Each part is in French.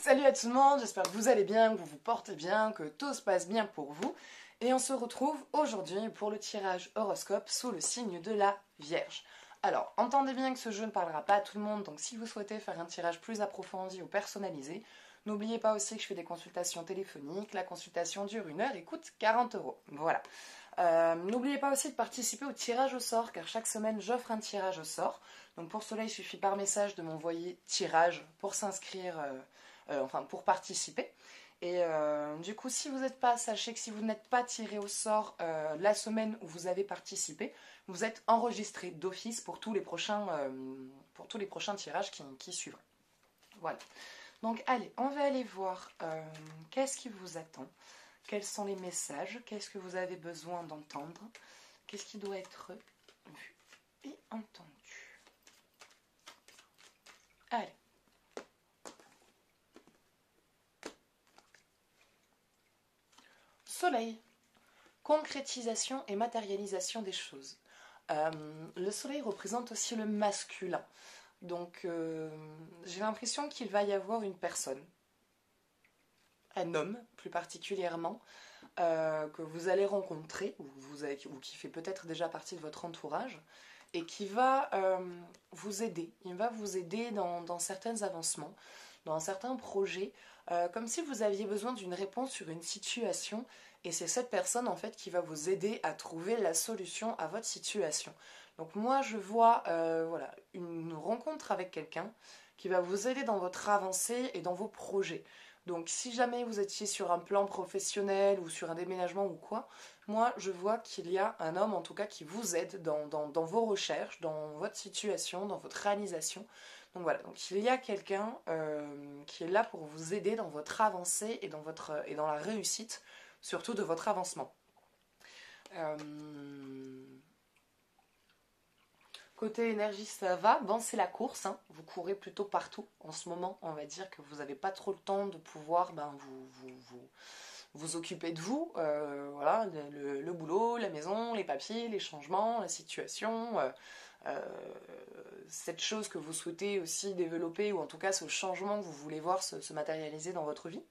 Salut à tout le monde, j'espère que vous allez bien, que vous vous portez bien, que tout se passe bien pour vous. Et on se retrouve aujourd'hui pour le tirage horoscope sous le signe de la Vierge. Alors, entendez bien que ce jeu ne parlera pas à tout le monde, donc si vous souhaitez faire un tirage plus approfondi ou personnalisé, n'oubliez pas aussi que je fais des consultations téléphoniques, la consultation dure 1 heure et coûte 40 €. Voilà. N'oubliez pas aussi de participer au tirage au sort, car chaque semaine j'offre un tirage au sort. Donc pour cela, il suffit par message de m'envoyer tirage pour s'inscrire, enfin pour participer. Et du coup, si vous n'êtes pas, sachez que si vous n'êtes pas tiré au sort la semaine où vous avez participé, vous êtes enregistré d'office pour tous les prochains tirages qui suivront. Voilà. Donc allez, on va aller voir qu'est-ce qui vous attend, quels sont les messages, qu'est-ce que vous avez besoin d'entendre, qu'est-ce qui doit être vu et entendu. Allez. Soleil, concrétisation et matérialisation des choses. Le soleil représente aussi le masculin. Donc j'ai l'impression qu'il va y avoir une personne, un homme plus particulièrement, que vous allez rencontrer, ou qui fait peut-être déjà partie de votre entourage, et qui va vous aider. Il va vous aider dans certains avancements, dans certains projets, comme si vous aviez besoin d'une réponse sur une situation, et c'est cette personne en fait qui va vous aider à trouver la solution à votre situation. Donc moi je vois voilà, une rencontre avec quelqu'un qui va vous aider dans votre avancée et dans vos projets. Donc si jamais vous étiez sur un plan professionnel ou sur un déménagement ou quoi, moi je vois qu'il y a un homme en tout cas qui vous aide dans vos recherches, dans votre situation, dans votre réalisation. Donc voilà, donc il y a quelqu'un qui est là pour vous aider dans votre avancée et dans la réussite, surtout de votre avancement. Euh, Côté énergie, ça va. Bon, c'est la course, hein. Vous courez plutôt partout en ce moment. On va dire que vous n'avez pas trop le temps de pouvoir vous occuper de vous. Voilà, le boulot, la maison, les papiers, les changements, la situation. Euh, cette chose que vous souhaitez aussi développer, ou en tout cas ce changement que vous voulez voir se matérialiser dans votre vie.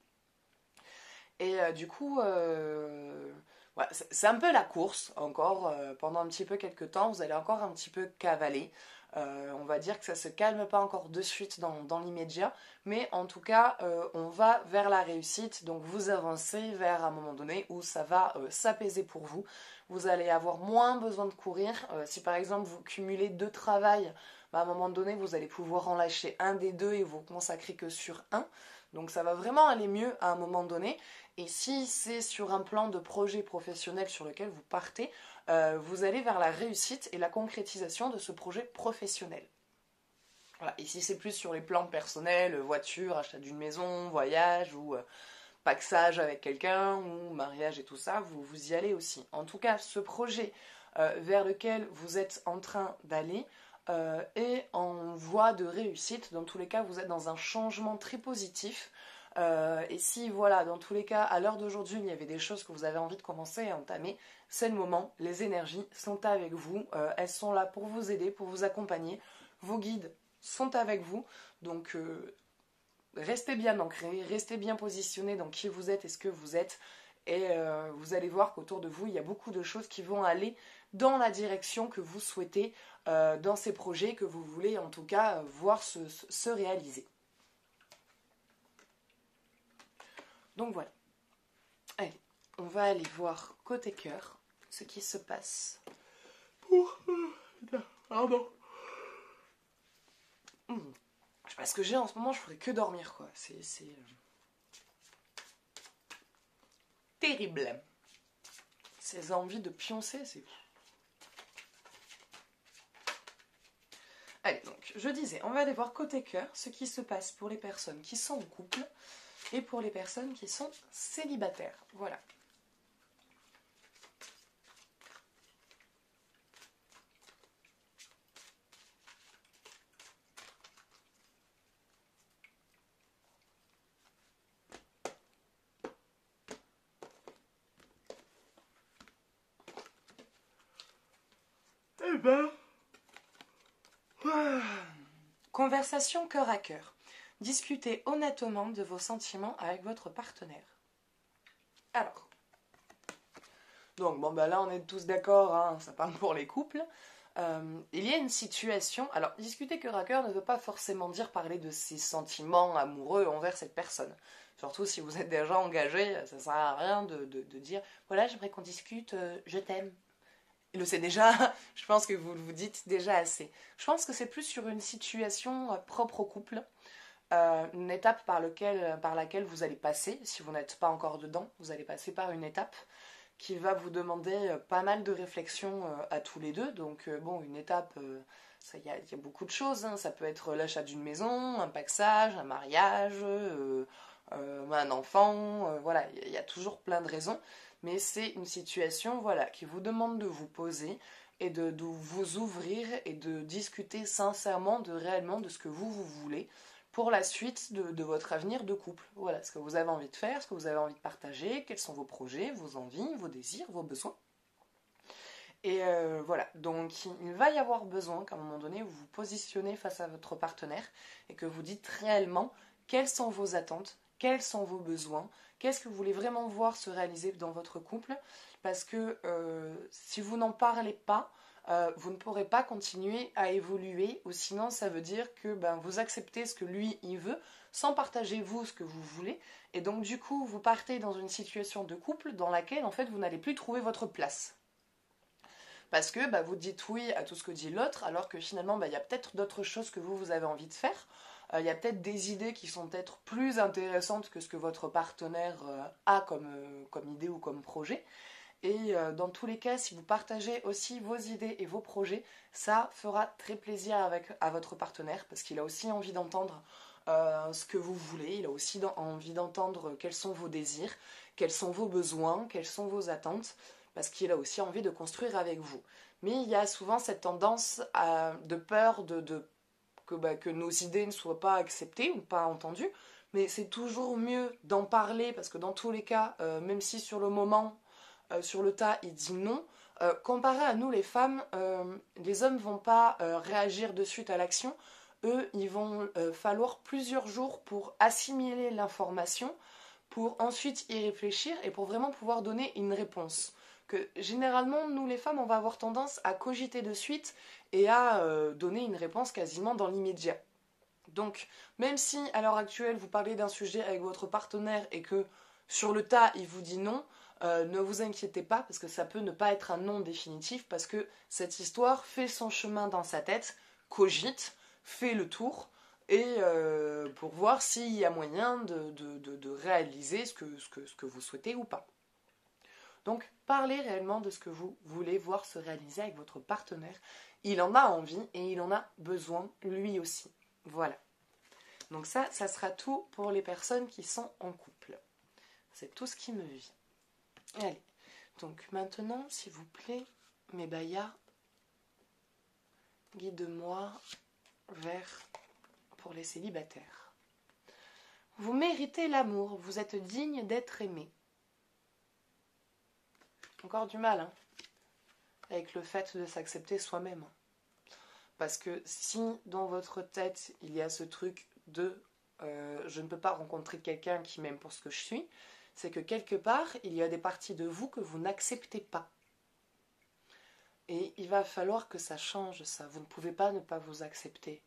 Et du coup, voilà, c'est un peu la course encore. Pendant un petit peu quelques temps, vous allez encore un petit peu cavaler. On va dire que ça se calme pas encore de suite dans l'immédiat, mais en tout cas, on va vers la réussite. Donc vous avancez vers un moment donné où ça va s'apaiser pour vous. Vous allez avoir moins besoin de courir. Si par exemple vous cumulez 2 travails, bah, à un moment donné, vous allez pouvoir en lâcher un des deux et vous consacrer que sur un. Donc ça va vraiment aller mieux à un moment donné. Et si c'est sur un plan de projet professionnel sur lequel vous partez, vous allez vers la réussite et la concrétisation de ce projet professionnel. Voilà. Et si c'est plus sur les plans personnels, voiture, achat d'une maison, voyage ou paxage avec quelqu'un ou mariage et tout ça, vous y allez aussi. En tout cas, ce projet vers lequel vous êtes en train d'aller est en voie de réussite. Dans tous les cas, vous êtes dans un changement très positif. Et si, voilà, dans tous les cas, à l'heure d'aujourd'hui, il y avait des choses que vous avez envie de commencer à entamer, c'est le moment. Les énergies sont avec vous. Elles sont là pour vous aider, pour vous accompagner. Vos guides sont avec vous. Donc, restez bien ancré, restez bien positionné dans qui vous êtes et ce que vous êtes. Et vous allez voir qu'autour de vous, il y a beaucoup de choses qui vont aller dans la direction que vous souhaitez, dans ces projets que vous voulez en tout cas voir se réaliser. Donc voilà. Allez, on va aller voir côté cœur ce qui se passe. Pardon. Parce que j'ai en ce moment, je ferais que dormir, quoi. C'est terrible. Ces envies de pioncer, c'est... Allez, donc, je disais, on va aller voir côté cœur ce qui se passe pour les personnes qui sont en couple et pour les personnes qui sont célibataires. Voilà. Eh ben... Conversation cœur à cœur. Discutez honnêtement de vos sentiments avec votre partenaire. Alors, donc bon, là on est tous d'accord, hein, ça parle pour les couples. Il y a une situation, alors discuter cœur à cœur ne veut pas forcément dire parler de ses sentiments amoureux envers cette personne. Surtout si vous êtes déjà engagé, ça sert à rien de dire voilà, j'aimerais qu'on discute, je t'aime. Il le sait déjà, je pense que vous le dites déjà assez. Je pense que c'est plus sur une situation propre au couple, une étape par laquelle vous allez passer, si vous n'êtes pas encore dedans, vous allez passer par une étape qui va vous demander pas mal de réflexion à tous les deux. Donc bon, une étape, il y a beaucoup de choses, hein. Ça peut être l'achat d'une maison, un paxage, un mariage, un enfant, voilà, il y a toujours plein de raisons. Mais c'est une situation, voilà, qui vous demande de vous poser et de vous ouvrir et de discuter sincèrement réellement de ce que vous voulez pour la suite de votre avenir de couple. Voilà, ce que vous avez envie de faire, ce que vous avez envie de partager, quels sont vos projets, vos envies, vos désirs, vos besoins. Et voilà, donc il va y avoir besoin qu'à un moment donné, vous vous positionnez face à votre partenaire et que vous dites réellement quelles sont vos attentes, quels sont vos besoins, qu'est-ce que vous voulez vraiment voir se réaliser dans votre couple, parce que si vous n'en parlez pas, vous ne pourrez pas continuer à évoluer, ou sinon ça veut dire que vous acceptez ce que lui il veut, sans partager vous ce que vous voulez, et donc du coup vous partez dans une situation de couple dans laquelle en fait vous n'allez plus trouver votre place. Parce que vous dites oui à tout ce que dit l'autre, alors que finalement il y a peut-être d'autres choses que vous avez envie de faire. Il y a peut-être des idées qui sont peut-être plus intéressantes que ce que votre partenaire a comme idée ou comme projet. Et dans tous les cas, si vous partagez aussi vos idées et vos projets, ça fera très plaisir à votre partenaire parce qu'il a aussi envie d'entendre ce que vous voulez, il a aussi envie d'entendre quels sont vos désirs, quels sont vos besoins, quelles sont vos attentes, parce qu'il a aussi envie de construire avec vous. Mais il y a souvent cette tendance de peur que nos idées ne soient pas acceptées ou pas entendues, mais c'est toujours mieux d'en parler parce que dans tous les cas, même si sur le moment, sur le tas, il dit non. Comparé à nous les femmes, les hommes vont pas réagir de suite à l'action. Eux, ils vont falloir plusieurs jours pour assimiler l'information, pour ensuite y réfléchir et pour vraiment pouvoir donner une réponse. Que généralement, nous les femmes, on va avoir tendance à cogiter de suite et à donner une réponse quasiment dans l'immédiat. Donc, même si à l'heure actuelle vous parlez d'un sujet avec votre partenaire et que sur le tas il vous dit non, ne vous inquiétez pas parce que ça peut ne pas être un non définitif parce que cette histoire fait son chemin dans sa tête, cogite, fait le tour et pour voir s'il y a moyen de réaliser ce que vous souhaitez ou pas. Donc parlez réellement de ce que vous voulez voir se réaliser avec votre partenaire. Il en a envie et il en a besoin lui aussi. Voilà. Donc ça sera tout pour les personnes qui sont en couple. C'est tout ce qui me vient. Allez, donc maintenant, s'il vous plaît, mes bayas, guide-moi vers pour les célibataires. Vous méritez l'amour, vous êtes digne d'être aimé. Encore du mal, hein, avec le fait de s'accepter soi-même. Parce que si dans votre tête, il y a ce truc de je ne peux pas rencontrer quelqu'un qui m'aime pour ce que je suis, c'est que quelque part, il y a des parties de vous que vous n'acceptez pas. Et il va falloir que ça change, ça. Vous ne pouvez pas ne pas vous accepter.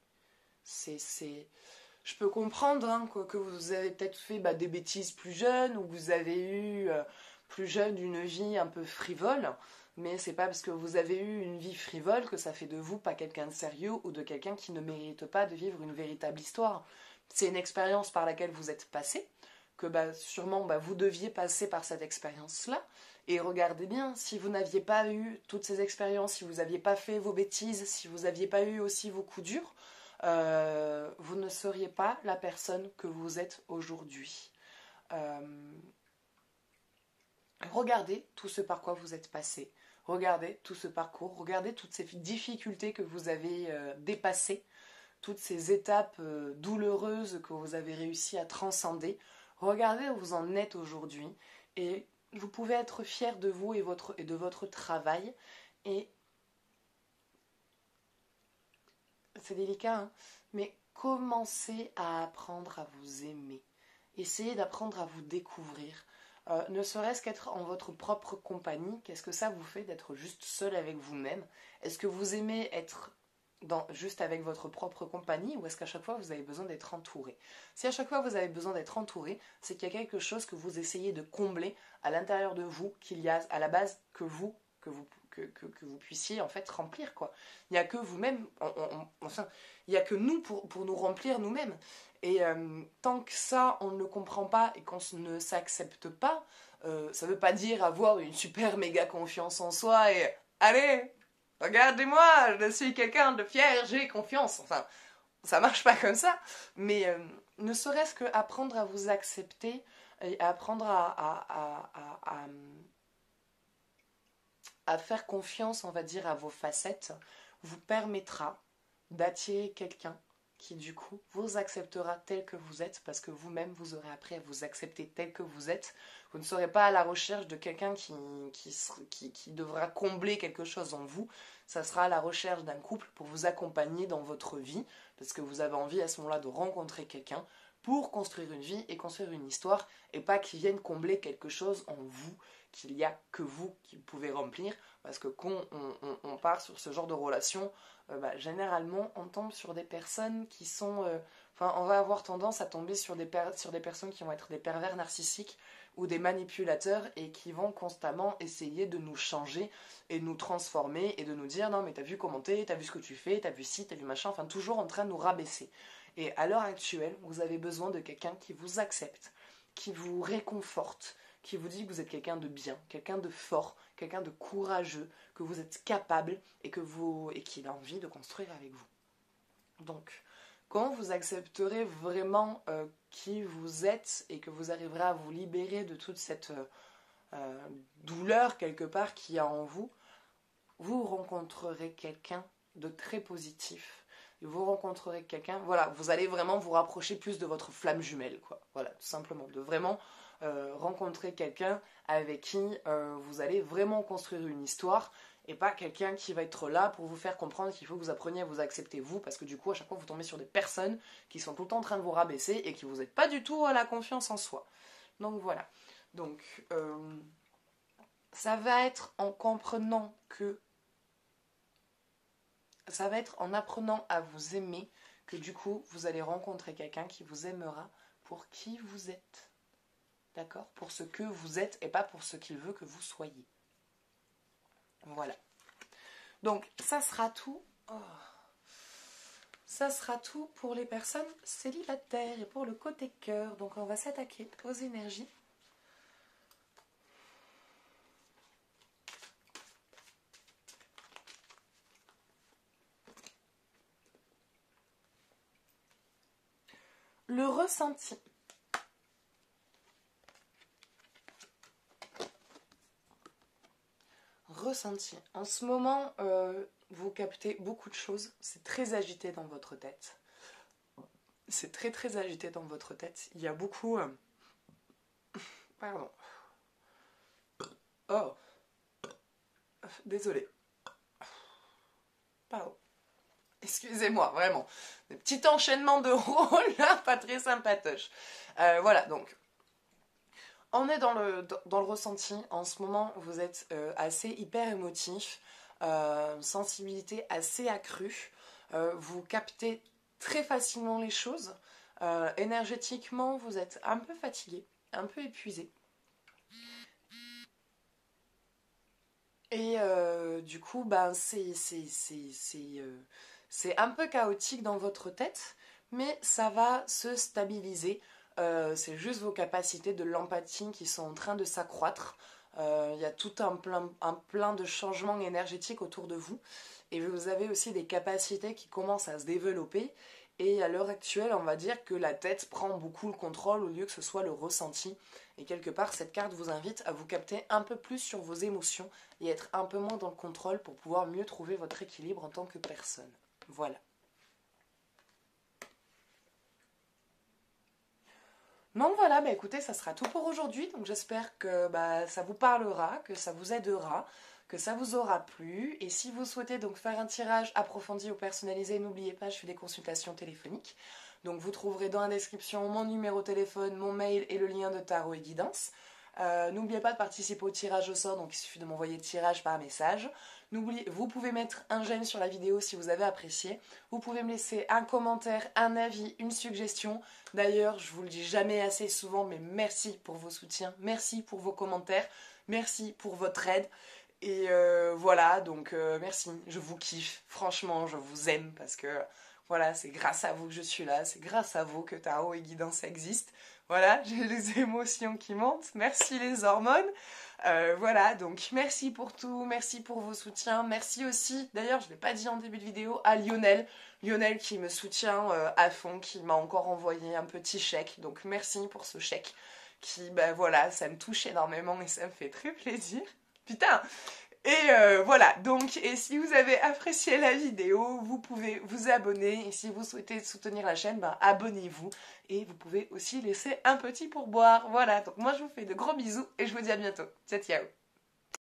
Je peux comprendre hein, que vous avez peut-être fait des bêtises plus jeunes, ou que vous avez eu plus jeune une vie un peu frivole, mais c'est pas parce que vous avez eu une vie frivole que ça fait de vous pas quelqu'un de sérieux ou de quelqu'un qui ne mérite pas de vivre une véritable histoire. C'est une expérience par laquelle vous êtes passé, que sûrement vous deviez passer par cette expérience-là. Et regardez bien, si vous n'aviez pas eu toutes ces expériences, si vous n'aviez pas fait vos bêtises, si vous n'aviez pas eu aussi vos coups durs, vous ne seriez pas la personne que vous êtes aujourd'hui. Regardez tout ce par quoi vous êtes passé. Regardez tout ce parcours. Regardez toutes ces difficultés que vous avez dépassées. Toutes ces étapes douloureuses que vous avez réussi à transcender. Regardez où vous en êtes aujourd'hui. Et vous pouvez être fier de vous et de votre travail. Et c'est délicat, hein, mais commencez à apprendre à vous aimer. Essayez d'apprendre à vous découvrir. Ne serait-ce qu'être en votre propre compagnie, qu'est-ce que ça vous fait d'être juste seul avec vous-même? Est-ce que vous aimez être juste avec votre propre compagnie ou est-ce qu'à chaque fois vous avez besoin d'être entouré? Si à chaque fois vous avez besoin d'être entouré, c'est qu'il y a quelque chose que vous essayez de combler à l'intérieur de vous, qu'il y a à la base que vous puissiez en fait remplir quoi. Il n'y a que vous-même, enfin, il n'y a que nous pour nous remplir nous-mêmes. Et tant que ça on ne le comprend pas et qu'on ne s'accepte pas, ça ne veut pas dire avoir une super méga confiance en soi et allez, regardez-moi, je suis quelqu'un de fier, j'ai confiance. Enfin, ça marche pas comme ça. Mais ne serait-ce que apprendre à vous accepter et apprendre à faire confiance, on va dire, à vos facettes, vous permettra d'attirer quelqu'un qui, du coup, vous acceptera tel que vous êtes, parce que vous-même, vous aurez appris à vous accepter tel que vous êtes. Vous ne serez pas à la recherche de quelqu'un qui devra combler quelque chose en vous. Ça sera à la recherche d'un couple pour vous accompagner dans votre vie, parce que vous avez envie à ce moment-là de rencontrer quelqu'un pour construire une vie et construire une histoire, et pas qu'il vienne combler quelque chose en vous qu'il n'y a que vous qui pouvez remplir, parce que quand on part sur ce genre de relation, généralement on tombe sur des personnes qui sont... on va avoir tendance à tomber sur des personnes qui vont être des pervers narcissiques ou des manipulateurs et qui vont constamment essayer de nous changer et de nous transformer et de nous dire non mais t'as vu comment t'as vu ce que tu fais, t'as vu ci, t'as vu machin, enfin toujours en train de nous rabaisser. Et à l'heure actuelle, vous avez besoin de quelqu'un qui vous accepte, qui vous réconforte, qui vous dit que vous êtes quelqu'un de bien, quelqu'un de fort, quelqu'un de courageux, que vous êtes capable et qu'il a envie de construire avec vous. Donc, quand vous accepterez vraiment qui vous êtes et que vous arriverez à vous libérer de toute cette douleur quelque part qu'il y a en vous, vous rencontrerez quelqu'un de très positif. Et vous rencontrerez quelqu'un, voilà, vous allez vraiment vous rapprocher plus de votre flamme jumelle, quoi. Voilà, tout simplement, de vraiment rencontrer quelqu'un avec qui vous allez vraiment construire une histoire et pas quelqu'un qui va être là pour vous faire comprendre qu'il faut que vous appreniez à vous accepter vous, parce que du coup à chaque fois vous tombez sur des personnes qui sont tout le temps en train de vous rabaisser et qui vous aident pas du tout à la confiance en soi. Donc voilà. Donc ça va être en comprenant que ça va être en apprenant à vous aimer que du coup vous allez rencontrer quelqu'un qui vous aimera pour qui vous êtes. D'accord? Pour ce que vous êtes et pas pour ce qu'il veut que vous soyez. Voilà. Donc, ça sera tout. Oh. Ça sera tout pour les personnes célibataires et pour le côté cœur. Donc, on va s'attaquer aux énergies. Le ressenti. Ressenti. En ce moment, vous captez beaucoup de choses. C'est très agité dans votre tête. C'est très très agité dans votre tête. Il y a beaucoup... Pardon. Oh. Désolée. Pardon. Excusez-moi, vraiment. Des petits enchaînements de rôles là, pas très sympatoches. Voilà, donc... On est dans le ressenti. En ce moment, vous êtes assez hyper émotif, sensibilité assez accrue. Vous captez très facilement les choses. Énergétiquement, vous êtes un peu fatigué, un peu épuisé. Et du coup, c'est un peu chaotique dans votre tête, mais ça va se stabiliser. C'est juste vos capacités de l'empathie qui sont en train de s'accroître. Il y a tout un plein de changements énergétiques autour de vous. Et vous avez aussi des capacités qui commencent à se développer. Et à l'heure actuelle, on va dire que la tête prend beaucoup le contrôle au lieu que ce soit le ressenti. Et quelque part, cette carte vous invite à vous capter un peu plus sur vos émotions et être un peu moins dans le contrôle pour pouvoir mieux trouver votre équilibre en tant que personne. Voilà. Donc voilà, écoutez, ça sera tout pour aujourd'hui. Donc j'espère que ça vous parlera, que ça vous aidera, que ça vous aura plu. Et si vous souhaitez donc faire un tirage approfondi ou personnalisé, n'oubliez pas, je fais des consultations téléphoniques. Donc vous trouverez dans la description mon numéro de téléphone, mon mail et le lien de Tarot et Guidance. N'oubliez pas de participer au tirage au sort, donc il suffit de m'envoyer le tirage par message. Vous pouvez mettre un j'aime sur la vidéo si vous avez apprécié. Vous pouvez me laisser un commentaire, un avis, une suggestion. D'ailleurs, je vous le dis jamais assez souvent, mais merci pour vos soutiens, merci pour vos commentaires, merci pour votre aide. Et voilà, donc merci, je vous kiffe, franchement, je vous aime parce que voilà, c'est grâce à vous que je suis là, c'est grâce à vous que Tarot et Guidance existent. Voilà, j'ai les émotions qui montent, merci les hormones. Voilà, donc merci pour tout, merci pour vos soutiens, merci aussi, d'ailleurs je ne l'ai pas dit en début de vidéo, à Lionel. Lionel qui me soutient à fond, qui m'a encore envoyé un petit chèque, donc merci pour ce chèque qui, ben voilà, ça me touche énormément et ça me fait très plaisir. Putain! Et voilà, donc, et si vous avez apprécié la vidéo, vous pouvez vous abonner. Et si vous souhaitez soutenir la chaîne, ben, abonnez-vous. Et vous pouvez aussi laisser un petit pourboire. Voilà, donc moi je vous fais de gros bisous et je vous dis à bientôt. Ciao, ciao!